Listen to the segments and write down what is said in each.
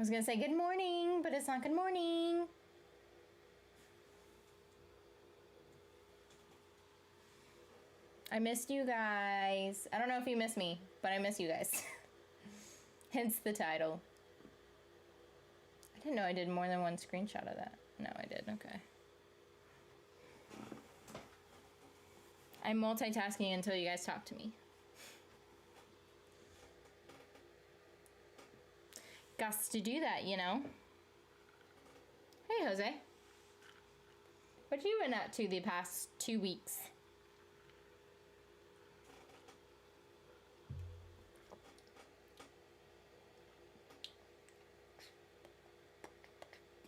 was gonna say good morning, but it's not good morning. I missed you guys. I don't know if you miss me, but I miss you guys. Hence the title. I didn't know I did more than one screenshot of that. No, I did. Okay. I'm multitasking until you guys talk to me. Got to do that, you know. Hey, Jose. What have you been up to the past 2 weeks?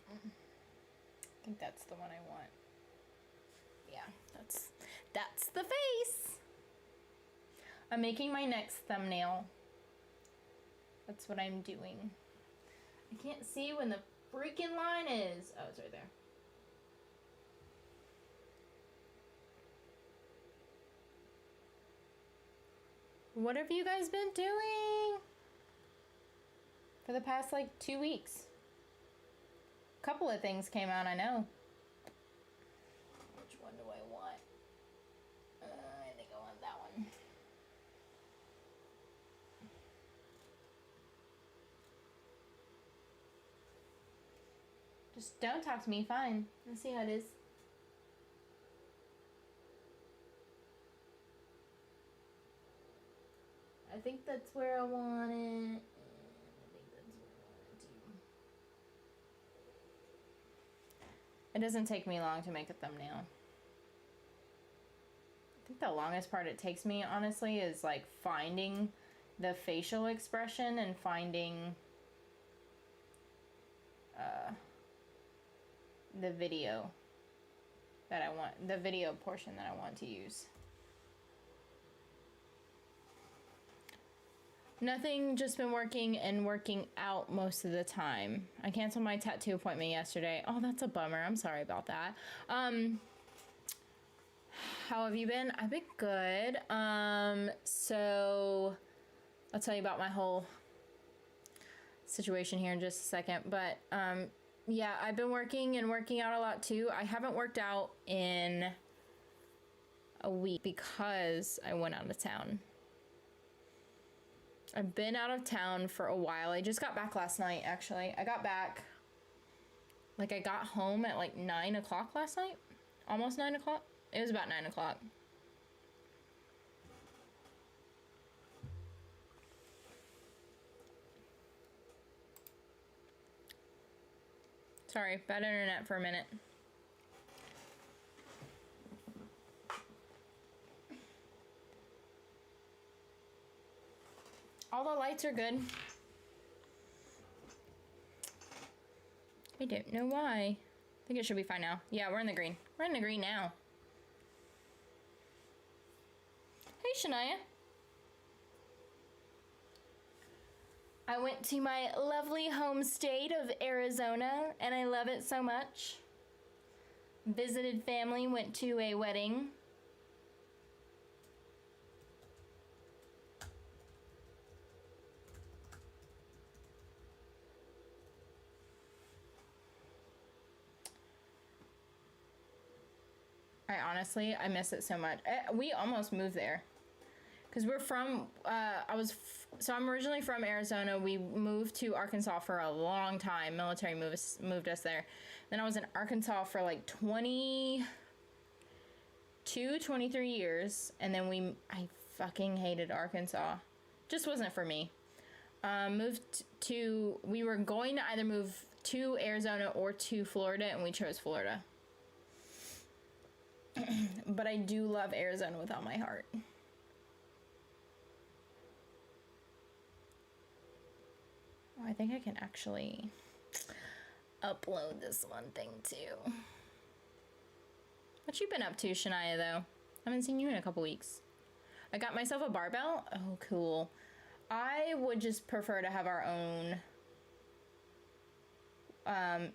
I think that's the one I want. Yeah, that's the face. I'm making my next thumbnail. That's what I'm doing. I can't see when the freaking line is. Oh, it's right there. What have you guys been doing for the past like 2 weeks? A couple of things came out, I know. Which one do I want? I think I want that one. Just don't talk to me, fine. Let's see how it is. I think that's where I want it. I think that's where I want it too. It doesn't take me long to make a thumbnail. I think the longest part it takes me, honestly, is like finding the facial expression and finding the video that I want, the video portion that I want to use. Nothing, just been working and working out most of the time. I canceled my tattoo appointment yesterday. Oh, that's a bummer. I'm sorry about that. How have you been? I've been good. So I'll tell you about my whole situation here in just a second. But yeah, I've been working and working out a lot too. I haven't worked out in a week because I went out of town. I've been out of town for a while. I just got back last night, actually. I got back, like I got home at like 9 o'clock last night. Almost 9 o'clock. It was about 9 o'clock. Sorry, bad internet for a minute. All the lights are good. I don't know why. I think it should be fine now. Yeah, we're in the green. We're in the green now. Hey, Shania. I went to my lovely home state of Arizona, and I love it so much. Visited family, went to a wedding. I miss it so much. We almost moved there. Because we're from, so I'm originally from Arizona. We moved to Arkansas for a long time. Military moved us there. Then I was in Arkansas for like 23 years. And then I fucking hated Arkansas. Just wasn't for me. We were going to either move to Arizona or to Florida, and we chose Florida. But I do love Arizona with all my heart. Oh, I think I can actually upload this one thing too. What you been up to, Shania, though? I haven't seen you in a couple weeks. I got myself a barbell. Oh, cool. I would just prefer to have our own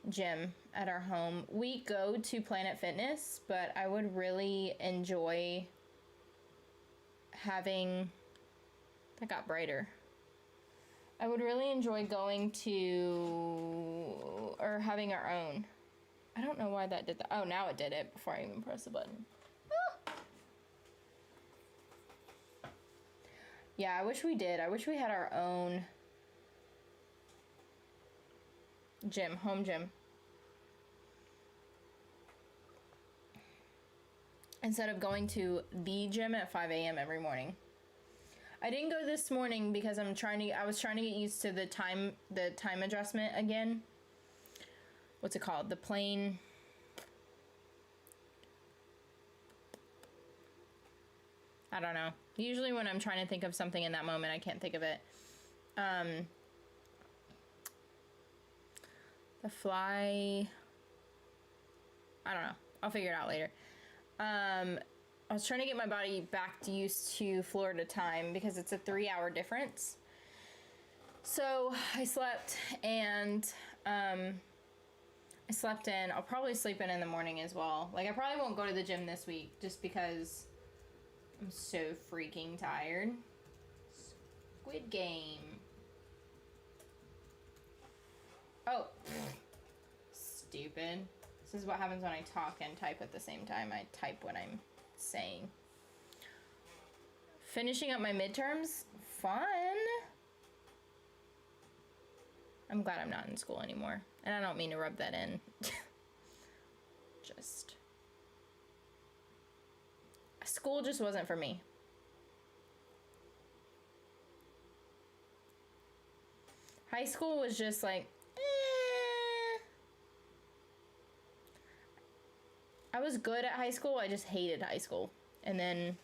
gym at our home. We go to Planet Fitness, but I would really enjoy having... That got brighter. I would really enjoy going to, or having our own. I don't know why that did that. Oh, now it did it before I even pressed the button. Ah. Yeah, I wish we did. I wish we had our own gym, home gym. Instead of going to the gym at 5 a.m. every morning. I didn't go this morning because I was trying to get used to the time adjustment again. What's it called? The plane. I don't know. Usually when I'm trying to think of something in that moment, I can't think of it. The fly. I don't know. I'll figure it out later. I was trying to get my body back used to Florida time because it's a 3-hour difference. So I slept and I slept in. I'll probably sleep in the morning as well. Like, I probably won't go to the gym this week just because I'm so freaking tired. Squid Game. Oh. Stupid. This is what happens when I talk and type at the same time. I type what I'm saying. Finishing up my midterms. Fun. I'm glad I'm not in school anymore. And I don't mean to rub that in. School just wasn't for me. High school was just like, I was good at high school. I just hated high school. And then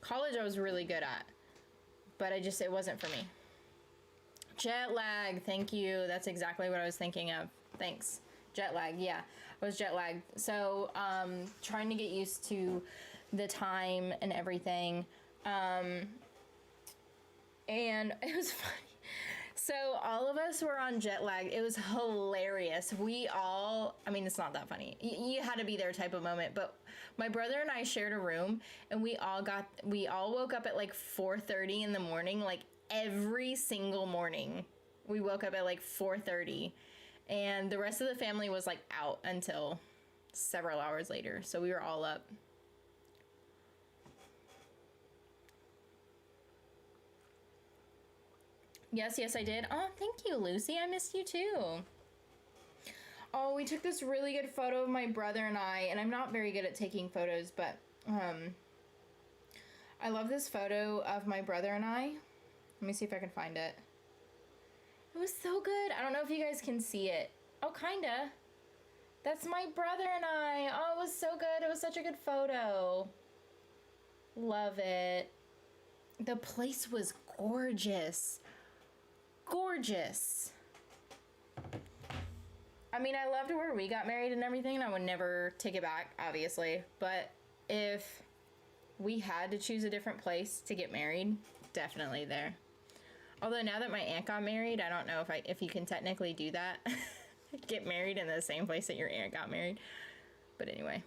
college I was really good at. But it wasn't for me. Jet lag, thank you. That's exactly what I was thinking of. Thanks. Jet lag, yeah. I was jet lagged. So, trying to get used to the time and everything. And it was funny. So all of us were on jet lag. It was hilarious. It's not that funny. You had to be there type of moment. But my brother and I shared a room, and we all woke up at like 4:30 in the morning, like every single morning. We woke up at like 4:30, and the rest of the family was like out until several hours later. So we were all up. Yes, I did. Oh, thank you, Lucy. I missed you too. Oh, we took this really good photo of my brother and I, and I'm not very good at taking photos, but I love this photo of my brother and I. Let me see if I can find it. It was so good. I don't know if you guys can see it. Oh, kinda. That's my brother and I. Oh, it was so good. It was such a good photo. Love it. The place was gorgeous. Gorgeous. I mean, I loved where we got married and everything, and I would never take it back, obviously. But if we had to choose a different place to get married, definitely there. Although now that my aunt got married, I don't know if you can technically do that. Get married in the same place that your aunt got married. But anyway.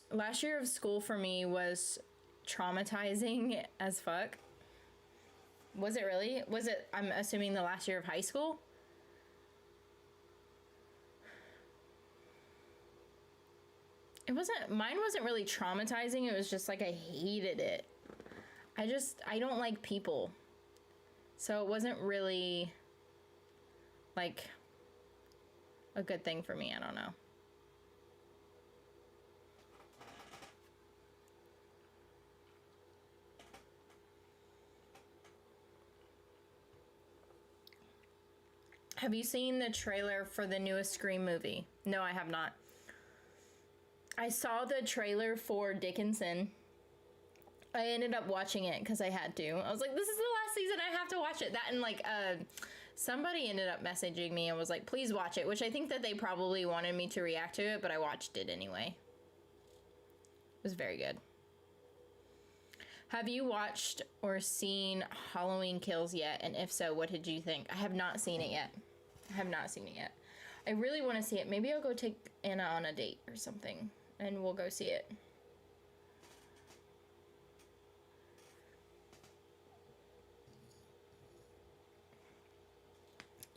Last year of school for me was traumatizing as fuck. Was it really? I'm assuming the last year of high school? Mine wasn't really traumatizing. It was just like I hated it. I don't like people. So it wasn't really like a good thing for me. I don't know. Have you seen the trailer for the newest Scream movie? No, I have not. I saw the trailer for Dickinson. I ended up watching it because I had to. I was like, this is the last season. I have to watch it. That and like, somebody ended up messaging me and was like, please watch it. Which I think that they probably wanted me to react to it, but I watched it anyway. It was very good. Have you watched or seen Halloween Kills yet? And if so, what did you think? I have not seen it yet. I really want to see it. Maybe I'll go take Anna on a date or something, and we'll go see it.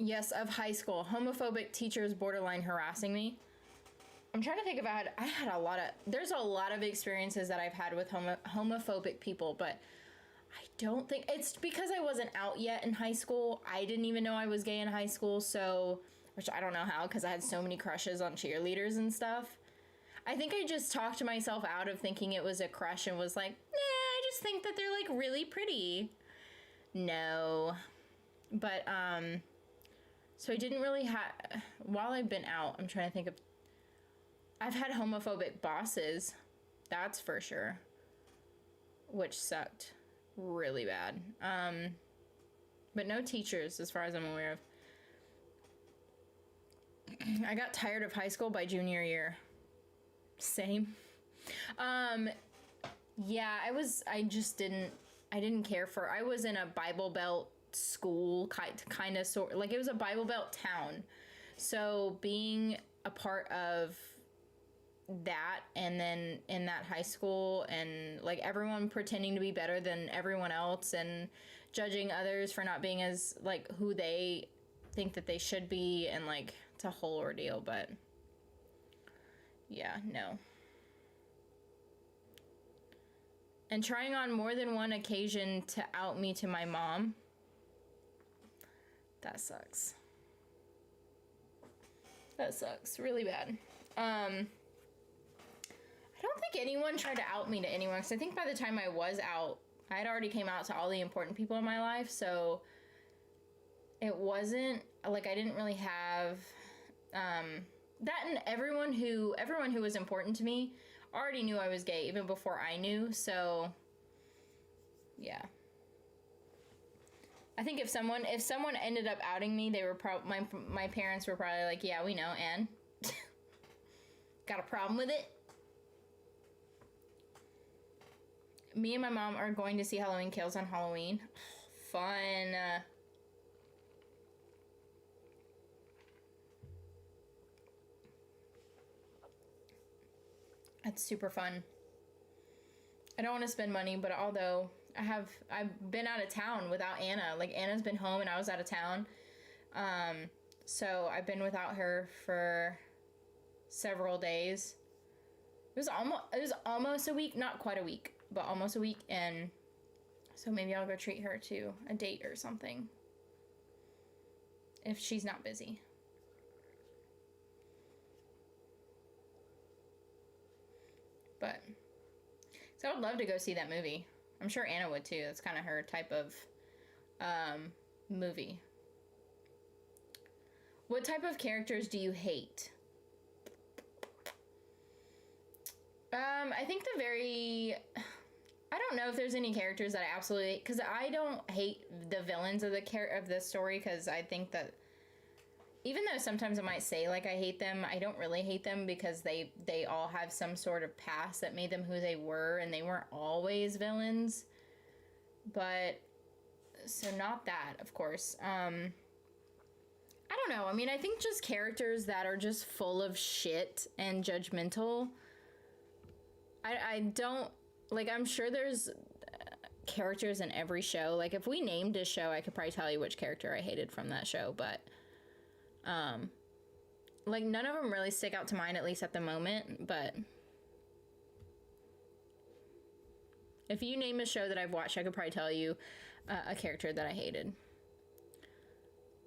Yes, of high school. Homophobic teachers borderline harassing me. I'm trying to think if I had a lot of, there's a lot of experiences that I've had with homophobic people, but I don't think, it's because I wasn't out yet in high school. I didn't even know I was gay in high school, so, which I don't know how, because I had so many crushes on cheerleaders and stuff. I think I just talked myself out of thinking it was a crush and was like, nah, I just think that they're, like, really pretty. No. But, so I didn't really have, while I've been out, I'm trying to think of, I've had homophobic bosses, that's for sure, which sucked really bad. But no teachers, as far as I'm aware of. I got tired of high school by junior year. Same. Yeah, I didn't care for, I was in a Bible Belt school, kind of, sort, like it was a Bible Belt town. So being a part of that, and then in that high school, and like everyone pretending to be better than everyone else and judging others for not being as like who they think that they should be, and like it's a whole ordeal. But yeah, no. And trying on more than one occasion to out me to my mom. That sucks. That sucks really bad. I don't think anyone tried to out me to anyone, because I think by the time I was out, I had already came out to all the important people in my life, so it wasn't, like, I didn't really have, that, and everyone who was important to me already knew I was gay, even before I knew, so, yeah. I think if someone ended up outing me, they were my parents were probably like, yeah, we know, and got a problem with it? Me and my mom are going to see Halloween Kills on Halloween. Fun. That's super fun. I don't want to spend money, but although I've been out of town without Anna. Like, Anna's been home and I was out of town. So I've been without her for several days. It was almost a week, not quite a week, but almost a week, and so maybe I'll go treat her to a date or something if she's not busy. But so I would love to go see that movie. I'm sure Anna would too. That's kind of her type of movie. What type of characters do you hate? I think I don't know if there's any characters that I absolutely hate, because I don't hate the villains of the story, because I think that even though sometimes I might say like I hate them, I don't really hate them, because they all have some sort of past that made them who they were, and they weren't always villains. But so not that, of course. I don't know. I mean, I think just characters that are just full of shit and judgmental. I don't, like, I'm sure there's characters in every show. Like, if we named a show, I could probably tell you which character I hated from that show, but, like, none of them really stick out to mind, at least at the moment, but if you name a show that I've watched, I could probably tell you a character that I hated.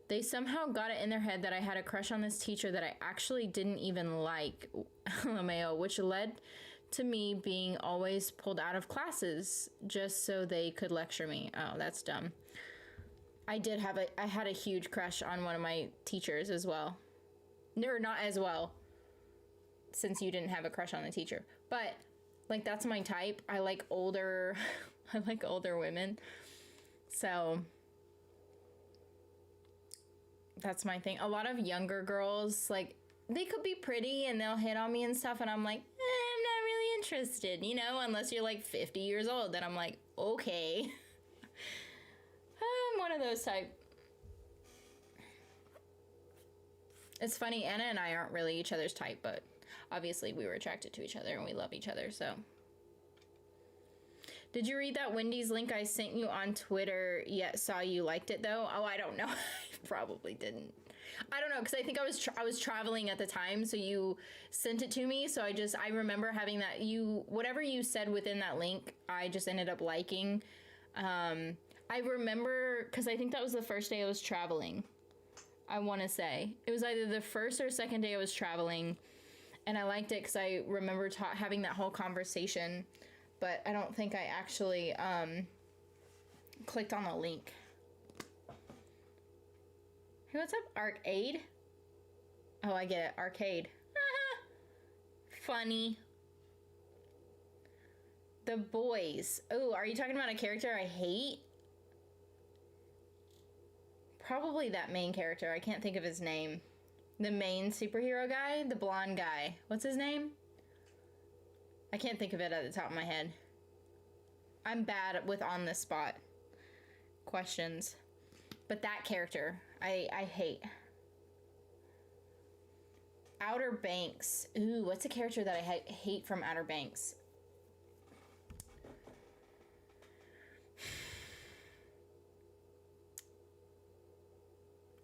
They somehow got it in their head that I had a crush on this teacher that I actually didn't even like, LMAO, which led to me being always pulled out of classes just so they could lecture me. Oh, that's dumb. I had a huge crush on one of my teachers as well. Or not as well, since you didn't have a crush on the teacher. But, like, that's my type. I like older women. So that's my thing. A lot of younger girls, like, they could be pretty and they'll hit on me and stuff, and I'm like, I'm not really interested, you know, unless you're like 50 years old. Then I'm like, okay. I'm one of those type. It's funny, Anna and I aren't really each other's type, but obviously we were attracted to each other and we love each other, so. Did you read that Wendy's link I sent you on Twitter? Yeah, saw you liked it though? Oh, I don't know. probably didn't. I don't know, because I think I was traveling at the time, so you sent it to me. So I remember having that, whatever you said within that link, I just ended up liking. I remember, because I think that was the first day I was traveling. I want to say it was either the first or second day I was traveling, and I liked it because I remember having that whole conversation, but I don't think I actually clicked on the link. Hey, what's up, Arcade? Oh, I get it, Arcade. Funny. The Boys. Oh, are you talking about a character I hate? Probably that main character. I can't think of his name. The main superhero guy? The blonde guy. What's his name? I can't think of it at the top of my head. I'm bad with on the spot questions. But that character, I hate. Outer Banks. Ooh, what's a character that I hate from Outer Banks?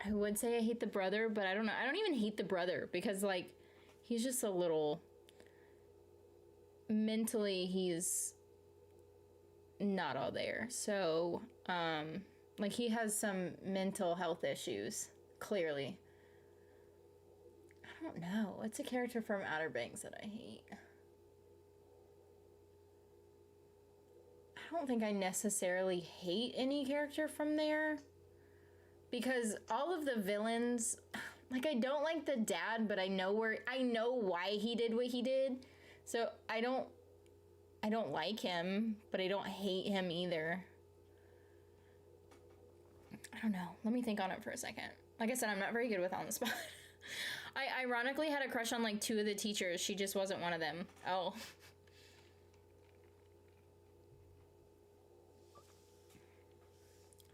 I would say I hate the brother, but I don't know. I don't even hate the brother because, like, he's just a little... Mentally, he's not all there. So, like, he has some mental health issues, clearly. I don't know. What's a character from Outer Banks that I hate? I don't think I necessarily hate any character from there. Because all of the villains, like, I don't like the dad, but I know why he did what he did. So I don't like him, but I don't hate him either. I don't know. Let me think on it for a second. Like I said, I'm not very good with on the spot. I ironically had a crush on like 2 of the teachers. She just wasn't one of them. Oh.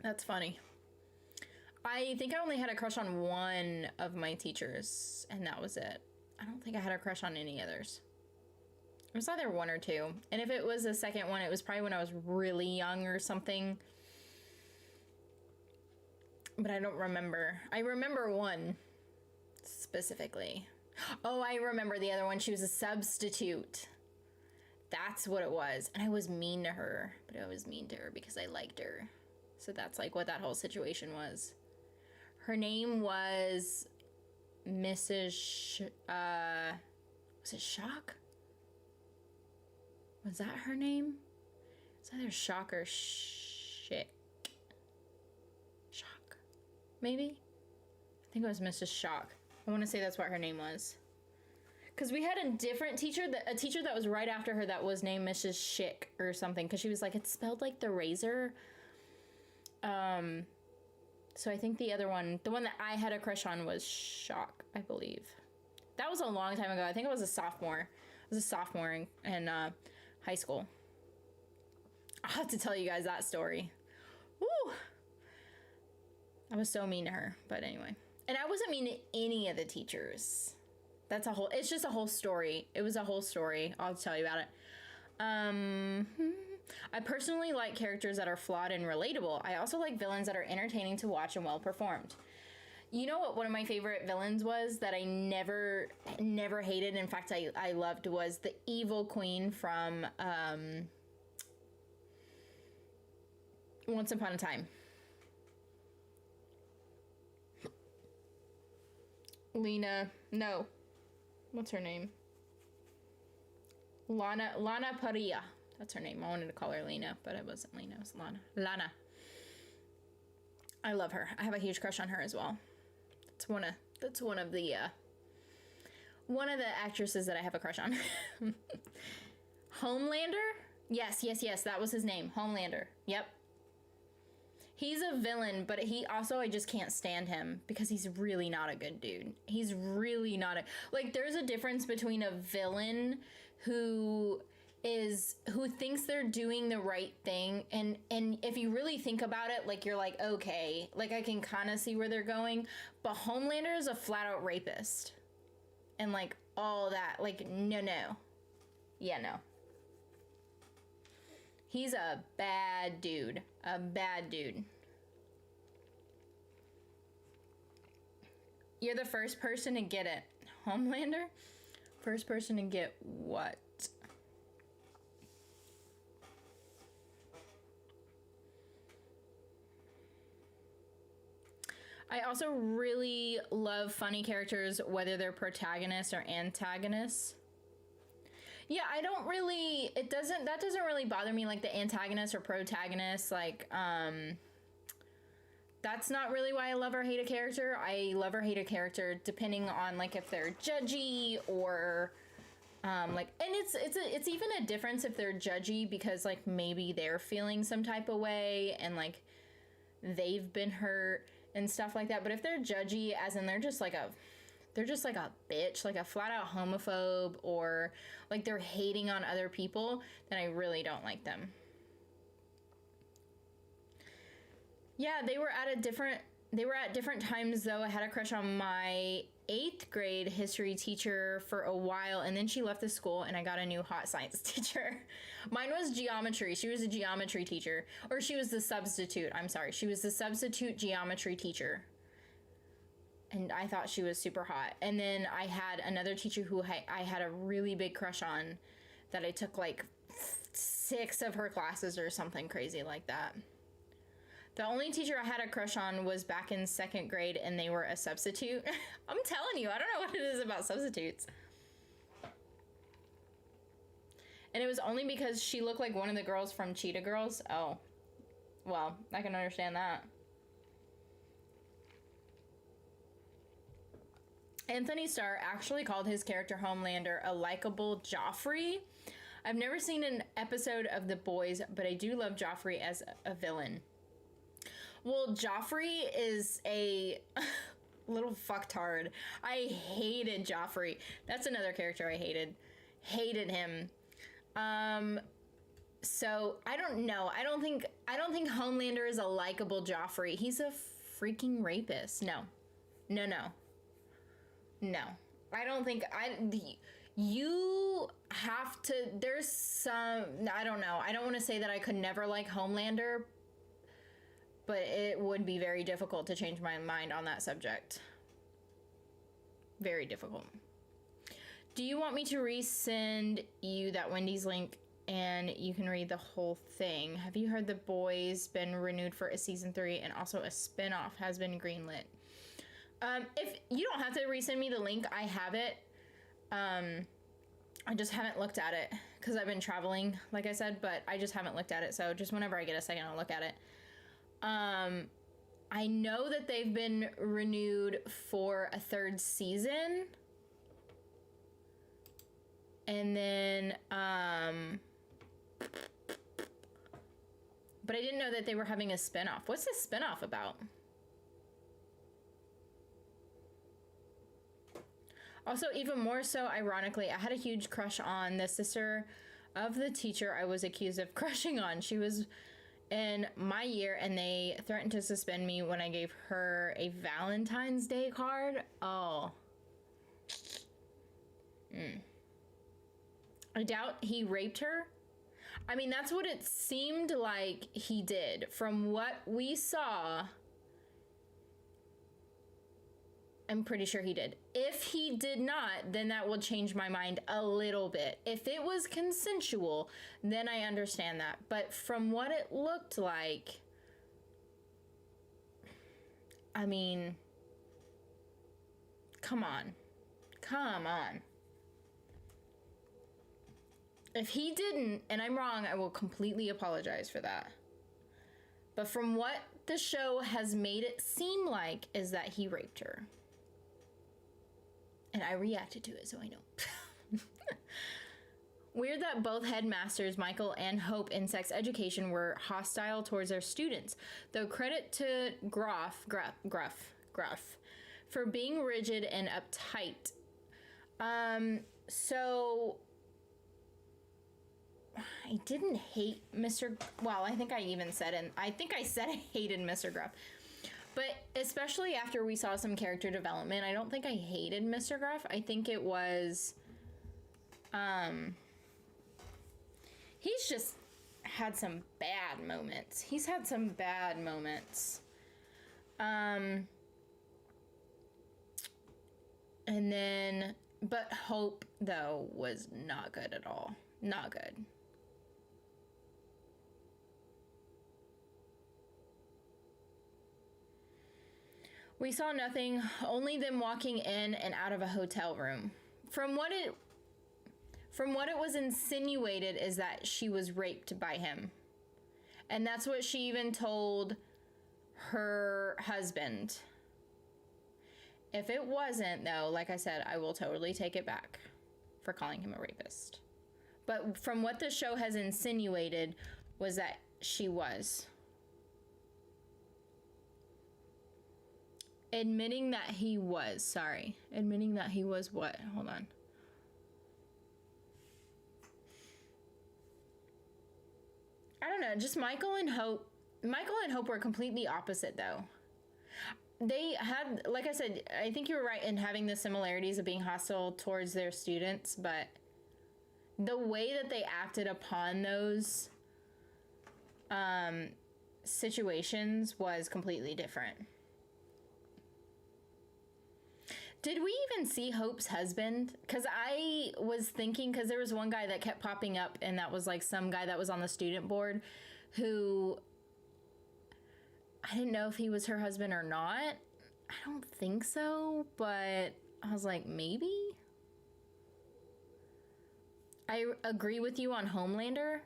That's funny. I think I only had a crush on 1 of my teachers, and that was it. I don't think I had a crush on any others. It was either 1 or 2. And if it was the second one, it was probably when I was really young or something. But I don't remember. I remember 1 specifically. Oh, I remember the other one. She was a substitute. That's what it was. And I was mean to her. But I was mean to her because I liked her. So that's like what that whole situation was. Her name was Mrs. Was it Shock? Was that her name? It's either Shock or Shock. Maybe? I think it was Mrs. Shock. I want to say that's what her name was. Because we had a different teacher, a teacher that was right after her that was named Mrs. Schick or something. Because she was like, it's spelled like the razor. So I think the other one, the one that I had a crush on was Shock, I believe. That was a long time ago. I think I was a sophomore. I was a sophomore in high school. I'll have to tell you guys that story. Woo! I was so mean to her, but anyway. And I wasn't mean to any of the teachers. It's just a whole story. It was a whole story. I'll tell you about it. I personally like characters that are flawed and relatable. I also like villains that are entertaining to watch and well performed. You know what one of my favorite villains was that I never hated, in fact I loved, was the evil queen from Once Upon a Time. Lena, no. What's her name? Lana Parrilla. That's her name. I wanted to call her Lena, but it wasn't Lena. It was Lana. I love her. I have a huge crush on her as well. That's one of the actresses that I have a crush on. Homelander? Yes. That was his name. Homelander. Yep. He's a villain, but I just can't stand him because he's really not a good dude. He's really not there's a difference between a villain who thinks they're doing the right thing, and if you really think about it, like, you're like, okay, like, I can kind of see where they're going, but Homelander is a flat out rapist and like all that, like, no. He's a bad dude. You're the first person to get it. Homelander? First person to get what? I also really love funny characters, whether they're protagonists or antagonists. Yeah, I don't really, that doesn't really bother me, like the antagonist or protagonist, like, that's not really why I love or hate a character. I love or hate a character depending on, like, if they're judgy or, like, and it's even a difference if they're judgy because, like, maybe they're feeling some type of way and, like, they've been hurt and stuff like that. But if they're judgy, as in they're just like a bitch, like a flat out homophobe, or like they're hating on other people, then I really don't like them. Yeah, they were at different times though. I had a crush on my 8th grade history teacher for a while, and then she left the school and I got a new hot science teacher. Mine was geometry. She was a geometry teacher, or she was the substitute. I'm sorry. She was the substitute geometry teacher. And I thought she was super hot. And then I had another teacher who I had a really big crush on that I took like 6 of her classes or something crazy like that. The only teacher I had a crush on was back in 2nd grade, and they were a substitute. I'm telling you, I don't know what it is about substitutes. And it was only because she looked like one of the girls from Cheetah Girls. Oh, well, I can understand that. Anthony Starr actually called his character Homelander a likable Joffrey. I've never seen an episode of The Boys, but I do love Joffrey as a villain. Well, Joffrey is a little fucktard. I hated Joffrey. That's another character I hated. Hated him. So I don't know. I don't think Homelander is a likable Joffrey. He's a freaking rapist. No. I don't think you have to, there's some, I don't know. I don't want to say that I could never like Homelander, but it would be very difficult to change my mind on that subject. Very difficult. Do you want me to resend you that Wendy's link and you can read the whole thing? Have you heard The Boys been renewed for a season 3 and also a spinoff has been greenlit? If you don't have to resend me the link, I have it. I just haven't looked at it because I've been traveling, like I said, but I just haven't looked at it. So just whenever I get a second, I'll look at it. I know that they've been renewed for a 3rd season. And then, but I didn't know that they were having a spinoff. What's this spinoff about? Also, even more so, ironically, I had a huge crush on the sister of the teacher I was accused of crushing on. She was in my year, and they threatened to suspend me when I gave her a Valentine's Day card. Oh. I doubt he raped her. I mean, that's what it seemed like he did. From what we saw, I'm pretty sure he did. If he did not, then that will change my mind a little bit. If it was consensual, then I understand that. But from what it looked like, I mean, come on. If he didn't, and I'm wrong, I will completely apologize for that. But from what the show has made it seem like is that he raped her. And I reacted to it, so I know. Weird that both headmasters, Michael and Hope, in sex education were hostile towards their students. Though credit to Gruff, for being rigid and uptight. So I didn't hate Mr. Well, I think I even said, and I think I said I hated Mr. Gruff. But especially after we saw some character development, I don't think I hated Mr. Gruff. I think it was, he's just had some bad moments. And then, but Hope, though, was not good at all. Not good. We saw nothing, only them walking in and out of a hotel room. From what it was insinuated is that she was raped by him. And that's what she even told her husband. If it wasn't, though, like I said, I will totally take it back for calling him a rapist. But from what the show has insinuated was that she was. Admitting that he was what? Hold on. I don't know, just Michael and Hope were completely opposite, though. They had, like I said, I think you were right in having the similarities of being hostile towards their students, but the way that they acted upon those situations was completely different. Did we even see Hope's husband? Because I was thinking, because there was one guy that kept popping up, and that was like some guy that was on the student board who, I didn't know if he was her husband or not. I don't think so, but I was like, maybe? I agree with you on Homelander.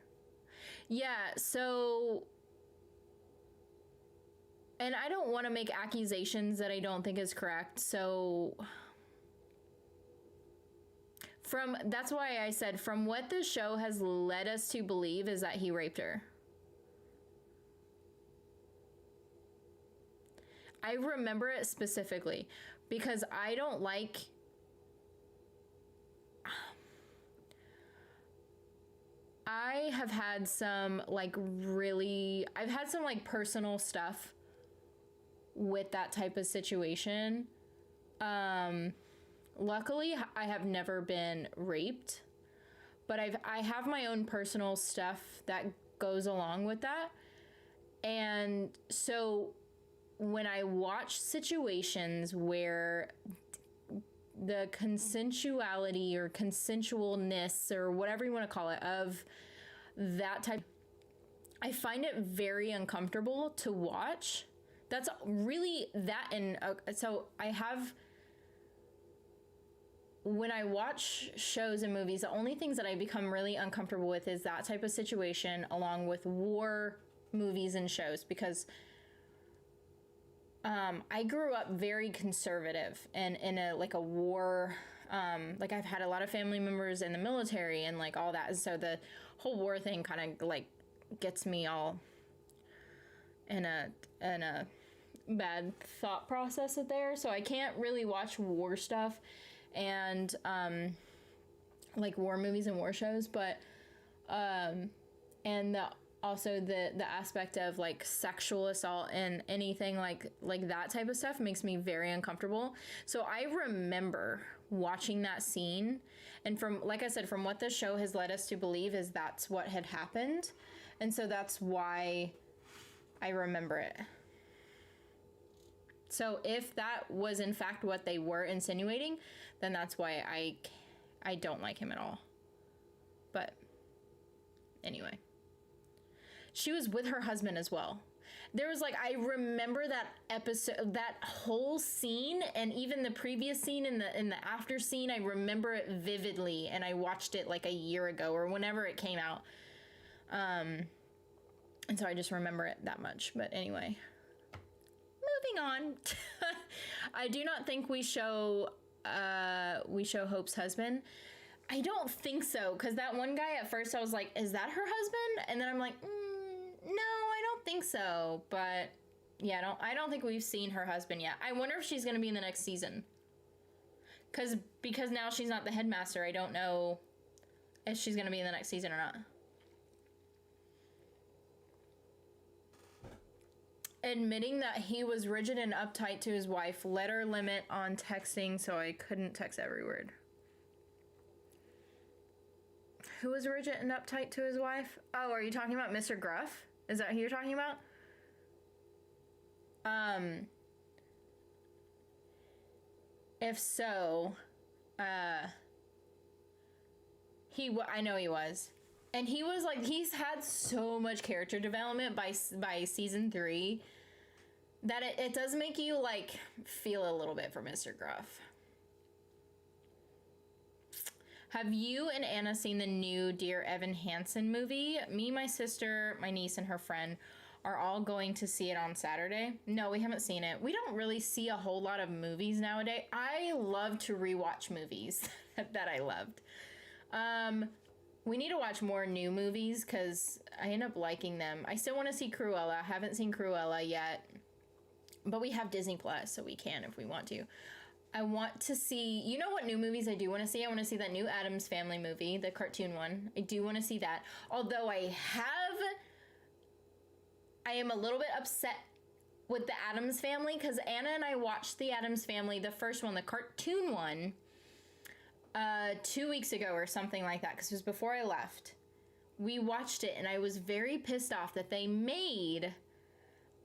Yeah, so... And I don't want to make accusations that I don't think is correct, so... That's why I said, from what the show has led us to believe is that he raped her. I remember it specifically because I don't like... I have had some, like, really... I've had some, like, personal stuff with that type of situation. Luckily, I have never been raped, but I have my own personal stuff that goes along with that. And so when I watch situations where the consensuality or consensualness or whatever you want to call it of that type, I find it very uncomfortable to watch. That's really that. And so I have, when I watch shows and movies, the only things that I become really uncomfortable with is that type of situation, along with war movies and shows, because I grew up very conservative and in a war, like I've had a lot of family members in the military and like all that. And so the whole war thing kind of like gets me all in a bad thought process there. So I can't really watch war stuff and like war movies and war shows, but and also the aspect of like sexual assault and anything like that type of stuff makes me very uncomfortable. So I remember watching that scene, and from, like I said, from what the show has led us to believe is that's what had happened, and so that's why I remember it. So if that was in fact what they were insinuating, then that's why I don't like him at all. But anyway, she was with her husband as well. There was like, I remember that episode, that whole scene, and even the previous scene in the after scene, I remember it vividly, and I watched it like a year ago or whenever it came out. And so I just remember it that much. But anyway, moving on. I do not think we show Hope's husband. I don't think so, because that one guy at first I was like, is that her husband? And then I'm like, no, I don't think so. But yeah, I don't think we've seen her husband yet. I wonder if she's going to be in the next season. Because now she's not the headmaster, I don't know if she's going to be in the next season or not. Admitting that he was rigid and uptight to his wife, letter limit on texting, so I couldn't text every word. Who was rigid and uptight to his wife? Oh, are you talking about Mr. Gruff? Is that who you're talking about? If so, I know he was. And he was like, he's had so much character development by season 3 that it does make you like feel a little bit for Mr. Gruff. Have you and Anna seen the new Dear Evan Hansen movie? Me, my sister, my niece, and her friend are all going to see it on Saturday. No, we haven't seen it. We don't really see a whole lot of movies nowadays. I love to rewatch movies that I loved. We need to watch more new movies because I end up liking them. I still want to see Cruella. I haven't seen Cruella yet. But we have Disney Plus, so we can if we want to. I want to see, you know what new movies I do want to see? I want to see that new Addams Family movie, the cartoon one. I do want to see that. Although I am a little bit upset with the Addams Family because Anna and I watched the Addams Family, the first one, the cartoon one, 2 weeks ago or something like that, because it was before I left. We watched it and I was very pissed off that they made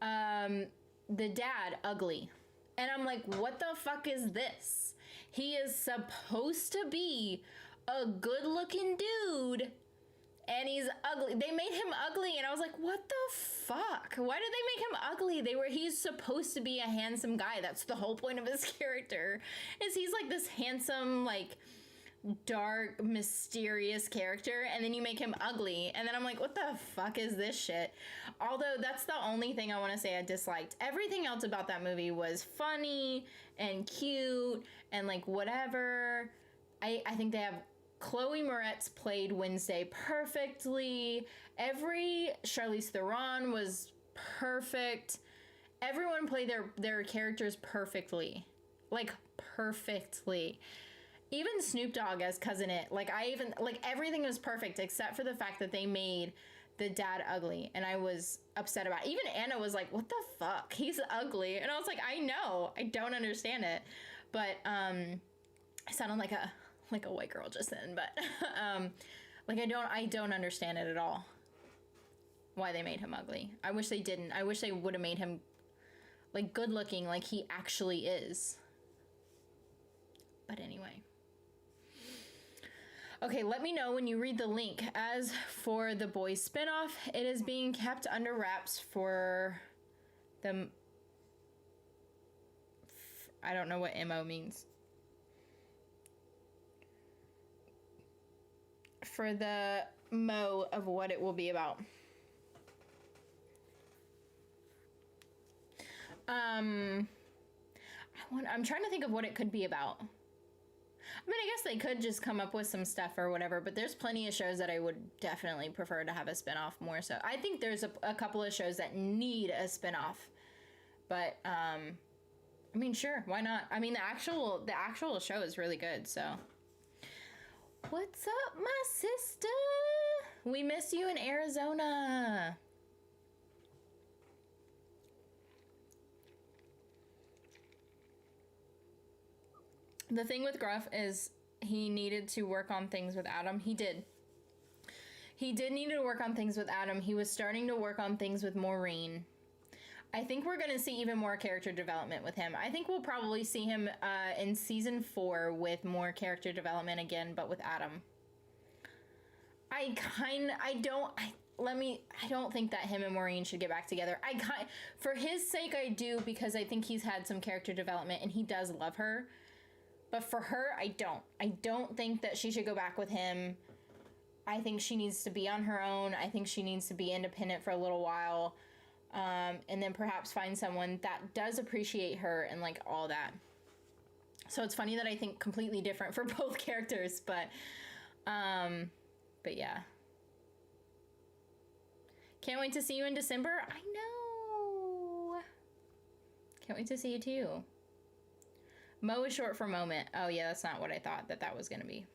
the dad ugly. And I'm like, what the fuck is this? He is supposed to be a good-looking dude, and he's ugly. They made him ugly, and I was like, what the fuck? Why did they make him ugly? He's supposed to be a handsome guy. That's the whole point of his character, is he's like this handsome, like, dark, mysterious character, and then you make him ugly, and then I'm like, what the fuck is this shit? Although that's the only thing I want to say I disliked. Everything else about that movie was funny and cute and like whatever. I think they have Chloe Moretz played Wednesday perfectly. Charlize Theron was perfect. Everyone played their characters perfectly. Like perfectly. Even Snoop Dogg as Cousin It, everything was perfect except for the fact that they made the dad ugly, and I was upset about it. Even Anna was like, what the fuck? He's ugly. And I was like, I know, I don't understand it. But, I sounded like a white girl just then, but, I don't understand it at all. Why they made him ugly. I wish they didn't. I wish they would have made him, like, good looking like he actually is. But anyway. Okay, let me know when you read the link. As for the Boys spinoff, it is being kept under wraps for the... I don't know what MO means. For the mo of what it will be about. I'm trying to think of what it could be about. I mean, I guess they could just come up with some stuff or whatever, but there's plenty of shows that I would definitely prefer to have a spinoff more so. I think there's a couple of shows that need a spinoff, but, I mean, sure, why not? I mean, the actual show is really good, so. What's up, my sister? We miss you in Arizona. The thing with Gruff is he needed to work on things with Adam. He did. He did need to work on things with Adam. He was starting to work on things with Maureen. I think we're going to see even more character development with him. I think we'll probably see him in season 4 with more character development again, but with Adam. I don't think that him and Maureen should get back together. For his sake, I do, because I think he's had some character development and he does love her. But for her, I don't. I don't think that she should go back with him. I think she needs to be on her own. I think she needs to be independent for a little while. And then perhaps find someone that does appreciate her and like all that. So it's funny that I think completely different for both characters, but yeah. Can't wait to see you in December. I know. Can't wait to see you too. Mo is short for moment. Oh yeah, that's not what I thought that was gonna be.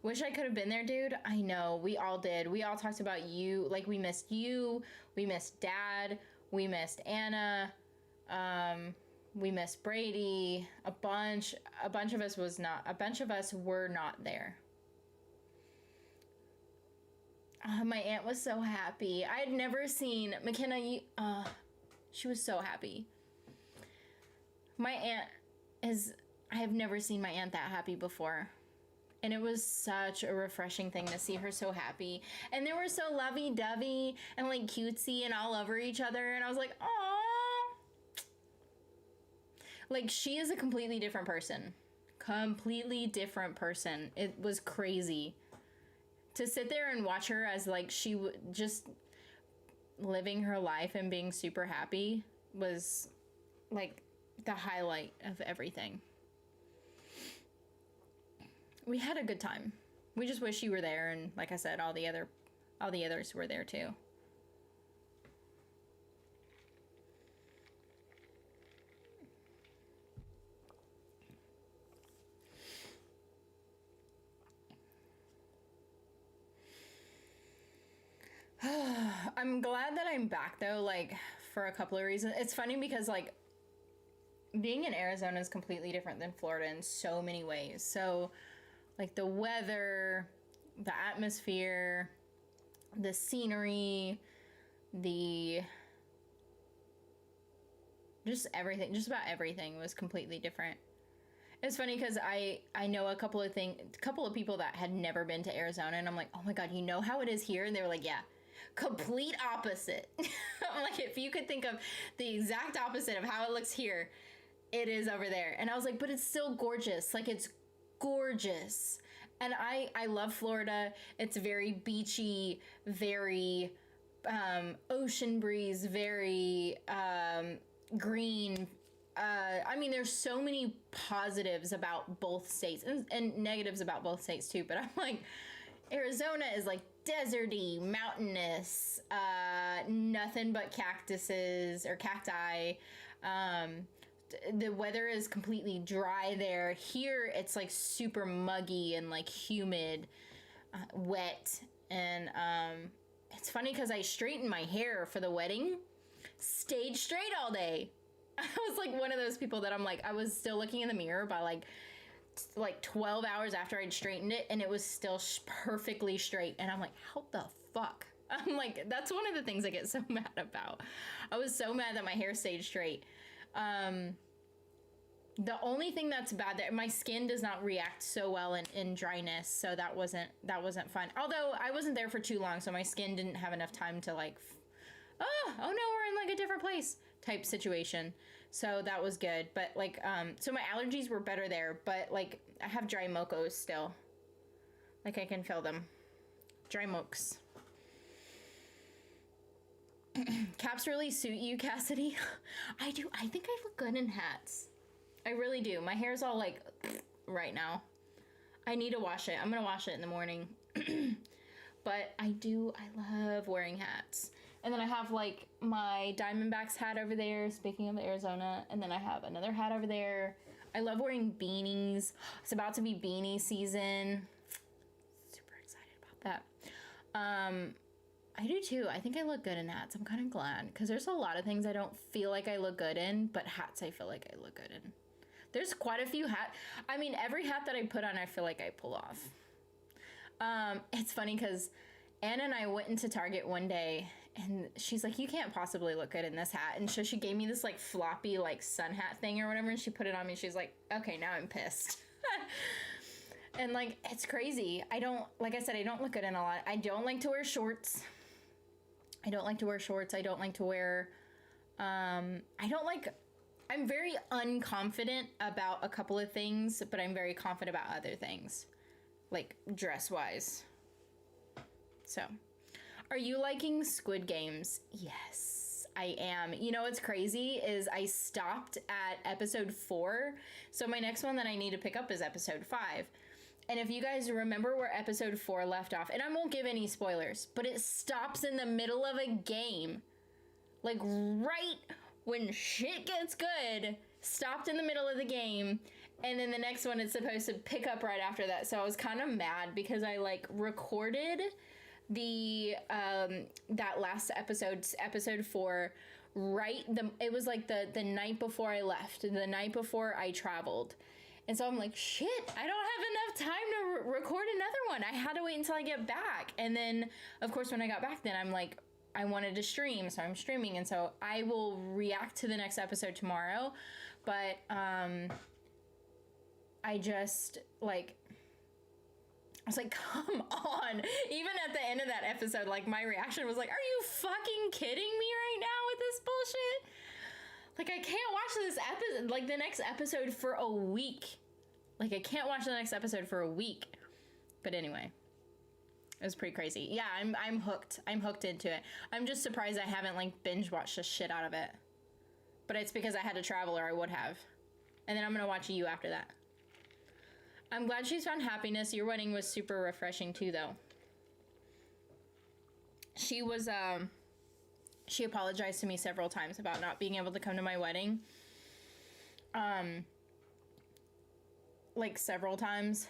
Wish I could have been there, dude. I know, we all did. We all talked about you. Like, we missed you. We missed Dad. We missed Anna. We missed Brady. A bunch of us were not there. My aunt was so happy. I had never seen McKenna. She was so happy. My aunt is I have never seen my aunt that happy before. And it was such a refreshing thing to see her so happy. And they were so lovey-dovey and like cutesy and all over each other. And I was like, aww. Like, she is a completely different person. Completely different person. It was crazy. To sit there and watch her as like she just living her life and being super happy was like the highlight of everything. We had a good time. We just wish you were there, and like I said, all the others were there too. I'm glad that I'm back though, like for a couple of reasons. It's funny because like being in Arizona is completely different than Florida in so many ways. So like the weather, the atmosphere, the scenery, just everything, just about everything was completely different. It's funny because I know a couple of people that had never been to Arizona, and I'm like, oh my God, you know how it is here? And they were like, yeah, complete opposite. I'm like, if you could think of the exact opposite of how it looks here, it is over there. And I was like, but it's still gorgeous. Like, it's gorgeous. And I love Florida. It's very beachy, very ocean breeze, very green. I mean, there's so many positives about both states and negatives about both states too. But I'm like, Arizona is like deserty, mountainous, nothing but cactuses or cacti. The weather is completely dry there. Here, it's like super muggy and like humid, wet. And it's funny because I straightened my hair for the wedding, stayed straight all day. I was like one of those people that I'm like, I was still looking in the mirror by like 12 hours after I'd straightened it, and it was still perfectly straight. And I'm like, how the fuck? I'm like, that's one of the things I get so mad about. I was so mad that my hair stayed straight. The only thing that's bad, that my skin does not react so well in dryness, so that wasn't fun. Although I wasn't there for too long, so my skin didn't have enough time to like, oh no, we're in like a different place type situation. So that was good. But like, so my allergies were better there, but like I have dry mocos still. Like I can feel them. Dry mokes. Caps really suit you, Cassidy. I do. I think I look good in hats. I really do. My hair's all like right now. I need to wash it. I'm gonna wash it in the morning. But I love wearing hats. And then I have like my Diamondbacks hat over there, speaking of Arizona. And then I have another hat over there. I love wearing beanies. It's about to be beanie season. Super excited about that. I do too. I think I look good in hats. I'm kind of glad because there's a lot of things I don't feel like I look good in, but hats I feel like I look good in. There's quite a few hats. I mean, every hat that I put on, I feel like I pull off. It's funny because Anna and I went into Target one day and she's like, you can't possibly look good in this hat. And so she gave me this like floppy like sun hat thing or whatever, and she put it on me. She's like, okay, now I'm pissed. And like, it's crazy. Like I said, I don't look good in a lot. I don't like to wear shorts. I don't like to wear, I'm very unconfident about a couple of things, but I'm very confident about other things, like dress-wise. So, are you liking Squid Games? Yes, I am. You know what's crazy is I stopped at episode 4, so my next one that I need to pick up is episode 5. And if you guys remember where episode 4 left off, and I won't give any spoilers, but it stops in the middle of a game. Like right when shit gets good, stopped in the middle of the game. And then the next one is supposed to pick up right after that. So I was kind of mad because I like recorded the, that last episode 4, it was like the night before I left, the night before I traveled. And so I'm like, shit, I don't have enough time to record another one. I had to wait until I get back. And then, of course, when I got back, then I'm like, I wanted to stream, so I'm streaming. And so I will react to the next episode tomorrow. But I just, like, I was like, come on. Even at the end of that episode, like, my reaction was like, are you fucking kidding me right now with this bullshit? Like, I can't watch this episode, like, the next episode for a week. Like, I can't watch the next episode for a week. But anyway, it was pretty crazy. Yeah, I'm hooked. I'm hooked into it. I'm just surprised I haven't, like, binge watched the shit out of it. But it's because I had to travel, or I would have. And then I'm gonna watch You after that. I'm glad she's found happiness. Your wedding was super refreshing too, though. She was, she apologized to me several times about not being able to come to my wedding. Like, several times.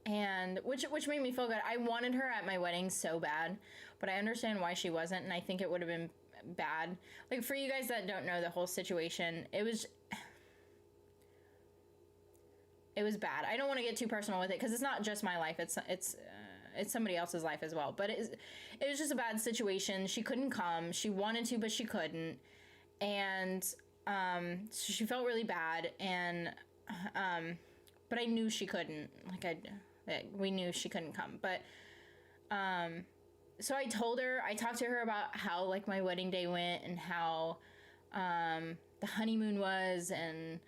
And, which made me feel good. I wanted her at my wedding so bad, but I understand why she wasn't, and I think it would have been bad. Like, for you guys that don't know the whole situation, it was bad. I don't want to get too personal with it because it's not just my life. It's somebody else's life as well. But it was just a bad situation. She couldn't come. She wanted to, but she couldn't. And so she felt really bad. And but I knew she couldn't. We knew she couldn't come. But so I talked to her about how, like, my wedding day went and how the honeymoon was, and,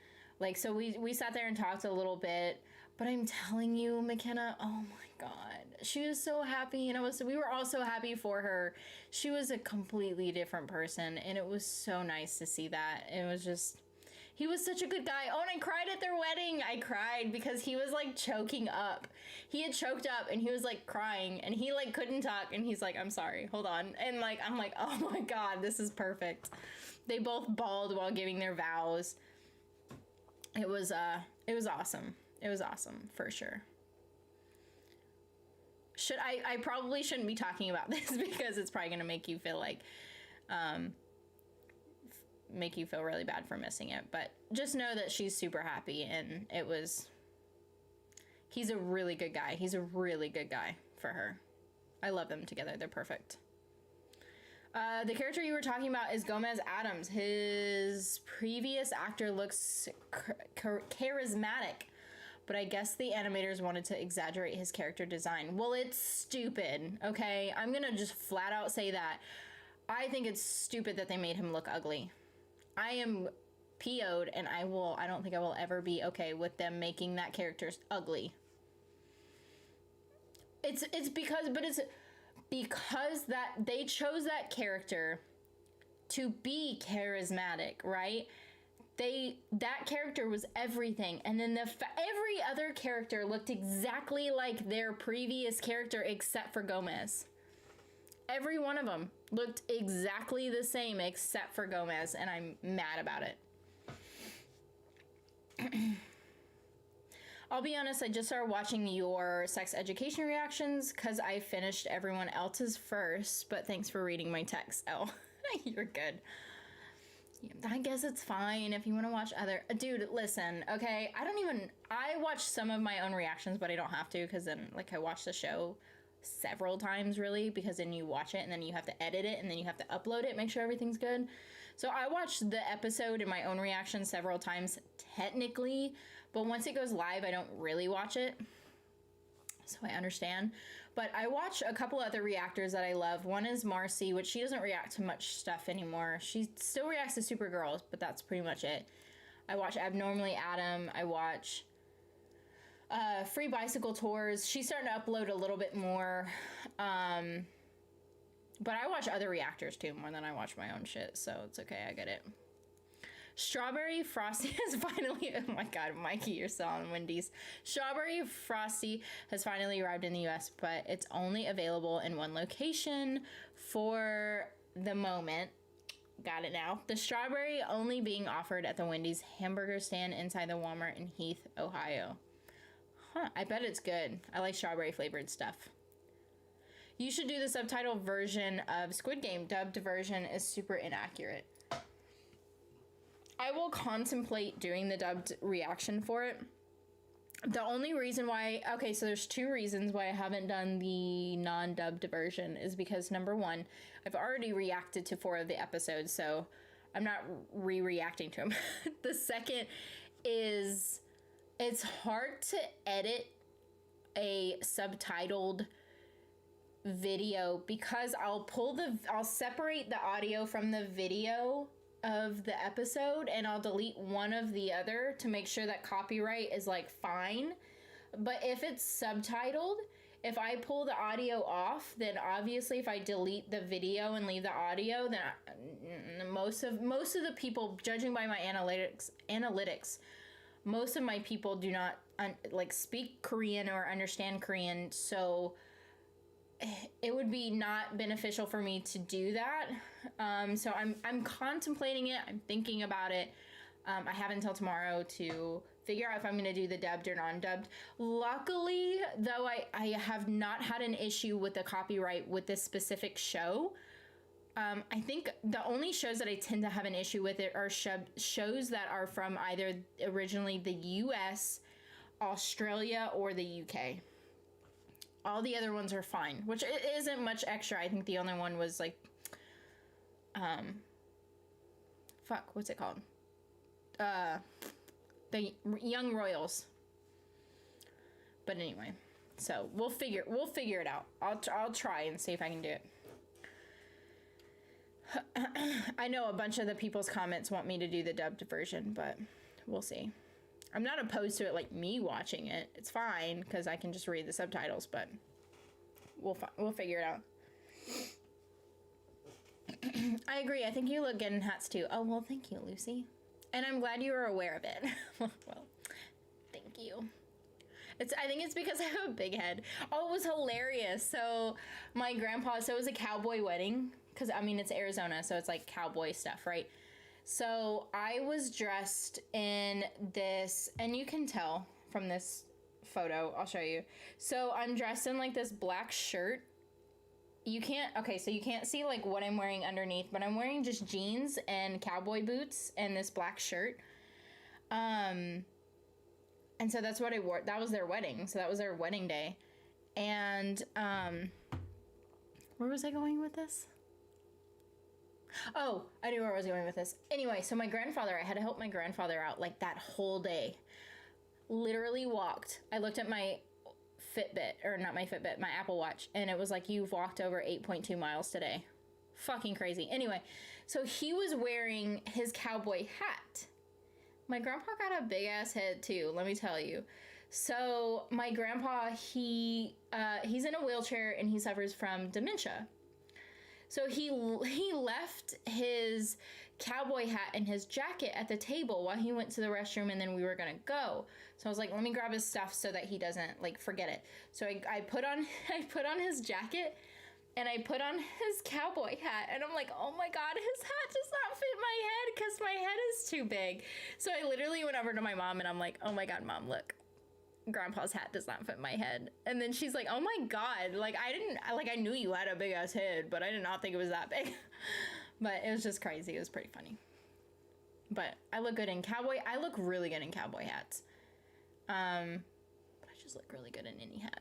like, so we sat there and talked a little bit. But I'm telling you, McKenna, oh my God, she was so happy, and we were all so happy for her. She was a completely different person, and it was so nice to see that. It was just, he was such a good guy. Oh, and I cried at their wedding. I cried because he was, like, choking up. He had choked up, and he was, like, crying, and he, like, couldn't talk, and he's like, I'm sorry, hold on. And, like, I'm like, oh my God, this is perfect. They both bawled while giving their vows. It was awesome. It was awesome, for sure. I probably shouldn't be talking about this because it's probably going to make you feel like, make you feel really bad for missing it. But just know that she's super happy, and he's a really good guy. He's a really good guy for her. I love them together. They're perfect. The character you were talking about is Gomez Addams. His previous actor looks charismatic, but I guess the animators wanted to exaggerate his character design. Well, it's stupid, okay? I'm gonna just flat out say that. I think it's stupid that they made him look ugly. I am PO'd, and I don't think I will ever be okay with them making that character ugly. It's because that they chose that character to be charismatic, right? That character was everything, and then every other character looked exactly like their previous character except for Gomez. Every one of them looked exactly the same except for Gomez, and I'm mad about it. I'll be honest, I just started watching your sex education reactions because I finished everyone else's first, but thanks for reading my text. Oh, you're good. I guess it's fine if you want to watch other... Dude, listen, okay? I watch some of my own reactions, but I don't have to because then, like, I watch the show several times, really, because then you watch it and then you have to edit it and then you have to upload it, make sure everything's good. So I watched the episode in my own reaction several times, technically, but once it goes live, I don't really watch it. So I understand. But I watch a couple other reactors that I love. One is Marcy, which she doesn't react to much stuff anymore. She still reacts to Supergirl, but that's pretty much it. I watch Abnormally Adam. I watch Free Bicycle Tours. She's starting to upload a little bit more. But I watch other reactors too, more than I watch my own shit. So it's okay. I get it. Strawberry Frosty has finally... Oh my God, Mikey, you're still on Wendy's. Strawberry Frosty has finally arrived in the U.S., but it's only available in one location for the moment. Got it now. The strawberry only being offered at the Wendy's hamburger stand inside the Walmart in Heath, Ohio. Huh, I bet it's good. I like strawberry flavored stuff. You should do the subtitle version of Squid Game. Dubbed version is super inaccurate. I will contemplate doing the dubbed reaction for it. The only reason why... Okay, so there's two reasons why I haven't done the non-dubbed version is because, number one, I've already reacted to 4 of the episodes, so I'm not re-reacting to them. The second is it's hard to edit a subtitled video because I'll separate the audio from the video of the episode, and I'll delete one of the other to make sure that copyright is like fine. But if it's subtitled, if I pull the audio off, then obviously if I delete the video and leave the audio, then most of the people, judging by my analytics, most of my people do not speak Korean or understand Korean, so it would be not beneficial for me to do that. So I'm contemplating it. I'm thinking about it. I have until tomorrow to figure out if I'm going to do the dubbed or non-dubbed. Luckily, though, I have not had an issue with the copyright with this specific show. I think the only shows that I tend to have an issue with it are shows that are from either originally the US, Australia, or the UK. All the other ones are fine, which isn't much extra. I think the only one was like, what's it called? The Young Royals. But anyway, so we'll figure it out. I'll try and see if I can do it. I know a bunch of the people's comments want me to do the dubbed version, but we'll see. I'm not opposed to it, like me watching it. It's fine because I can just read the subtitles, but we'll figure it out. I agree. I think you look good in hats too. Oh, well, thank you, Lucy. And I'm glad you were aware of it. Well, thank you. I think it's because I have a big head. Oh, it was hilarious. So my grandpa, so it was a cowboy wedding because, I mean, it's Arizona, so it's like cowboy stuff, right? So I was dressed in this, and you can tell from this photo, I'll show you. So I'm dressed in like this black shirt. So you can't see like what I'm wearing underneath, but I'm wearing just jeans and cowboy boots and this black shirt. And so that's what I wore. That was their wedding. So that was their wedding day. And, where was I going with this? Oh, I knew where I was going with this. Anyway, so my grandfather, I had to help my grandfather out like that whole day. Literally walked. I looked at my Fitbit, or not my Fitbit, my Apple Watch, and it was like, you've walked over 8.2 miles today. Fucking crazy. Anyway, so he was wearing his cowboy hat. My grandpa got a big ass head too, let me tell you. So my grandpa, he's in a wheelchair and he suffers from dementia. So he left his cowboy hat and his jacket at the table while he went to the restroom, and then we were gonna go. So I was like, let me grab his stuff so that he doesn't like forget it. So I put on his jacket and I put on his cowboy hat, and I'm like, oh my God, his hat does not fit my head because my head is too big. So I literally went over to my mom and I'm like, oh my God, Mom, look. Grandpa's hat does not fit my head. And then she's like, oh my God, like I knew you had a big ass head, but I did not think it was that big. But it was just crazy. It was pretty funny. But I look really good in cowboy hats. But I just look really good in any hat.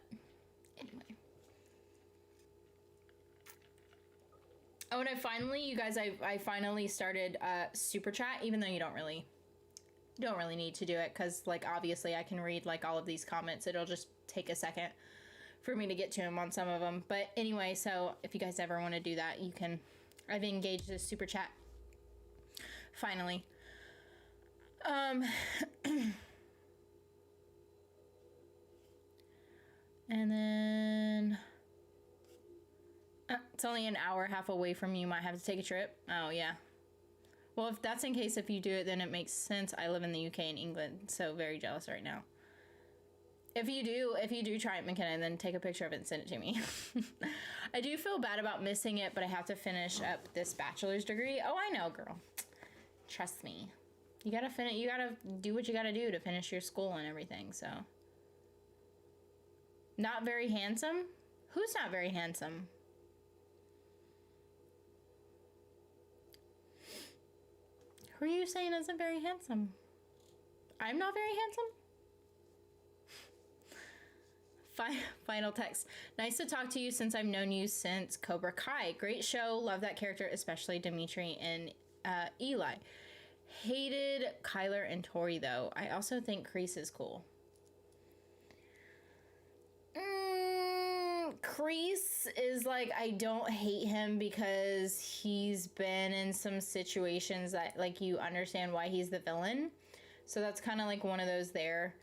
Anyway. Oh, and I finally started Super Chat, even though you don't really need to do it, because like obviously I can read like all of these comments. It'll just take a second for me to get to them on some of them. But anyway, so if you guys ever want to do that, you can. I've engaged this Super Chat finally. And then it's only an hour and a half away from you. Might have to take a trip. Oh yeah. Well, if that's in case if you do it, then it makes sense. I live in the UK and England, so very jealous right now. If you do try it, McKenna, then take a picture of it and send it to me. I do feel bad about missing it, but I have to finish up this bachelor's degree. Oh, I know, girl. Trust me. You gotta do what you gotta do to finish your school and everything, so. Not very handsome? Who's not very handsome? Who are you saying isn't very handsome? I'm not very handsome? Final text. Nice to talk to you since I've known you since Cobra Kai. Great show. Love that character, especially Dimitri and Eli. Hated Kyler and Tori, though. I also think Kreese is cool. Kreese is like, I don't hate him because he's been in some situations that, like, you understand why he's the villain. So that's kind of like one of those there.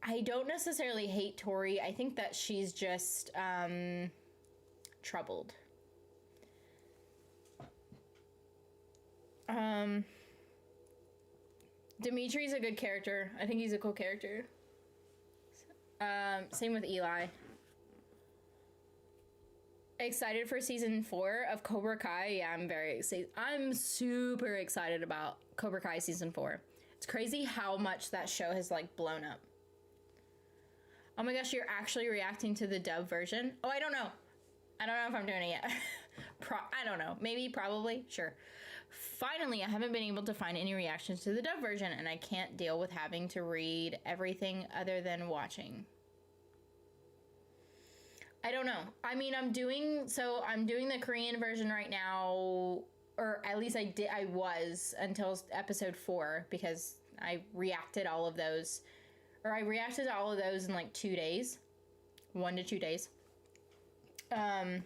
I don't necessarily hate Tori. I think that she's just troubled. Dimitri's a good character. I think he's a cool character. Same with Eli. Excited for season 4 of Cobra Kai. Yeah, I'm very excited. I'm super excited about Cobra Kai season 4. It's crazy how much that show has like blown up. Oh my gosh, you're actually reacting to the dub version? Oh, I don't know. I don't know if I'm doing it yet. I don't know. Maybe, probably, sure. Finally, I haven't been able to find any reactions to the dub version, and I can't deal with having to read everything other than watching. I don't know. I mean, I'm doing the Korean version right now, or at least I was until episode 4, because I reacted all of those, or I reacted to all of those in like 2 days, 1 to 2 days. But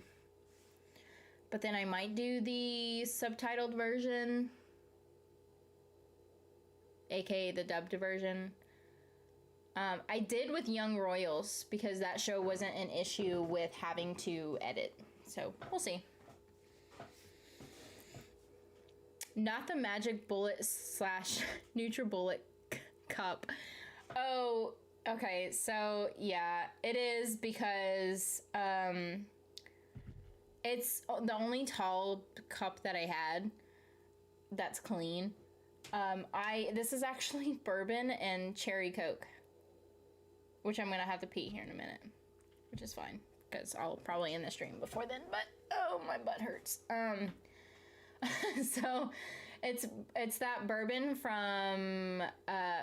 then I might do the subtitled version, aka the dubbed version. I did with Young Royals because that show wasn't an issue with having to edit. So we'll see. Not the Magic Bullet / NutriBullet cup. Oh, okay. So yeah, it is because it's the only tall cup that I had that's clean. This is actually bourbon and cherry Coke, which I'm gonna have to pee here in a minute, which is fine because I'll probably end the stream before then. But oh, my butt hurts. So it's that bourbon from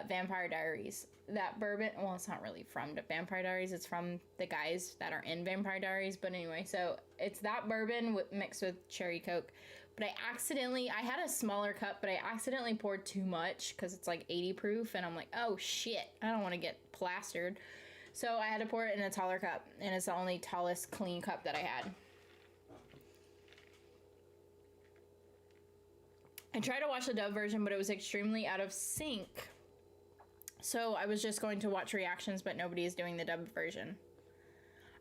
Vampire Diaries. That bourbon, well, it's not really from the Vampire Diaries. It's from the guys that are in Vampire Diaries. But anyway, so it's that bourbon mixed with cherry Coke. But I had a smaller cup, but I accidentally poured too much because it's like 80 proof. And I'm like, oh shit, I don't want to get plastered. So I had to pour it in a taller cup. And it's the only tallest clean cup that I had. I tried to watch the dub version, but it was extremely out of sync. So I was just going to watch reactions, but nobody is doing the dub version.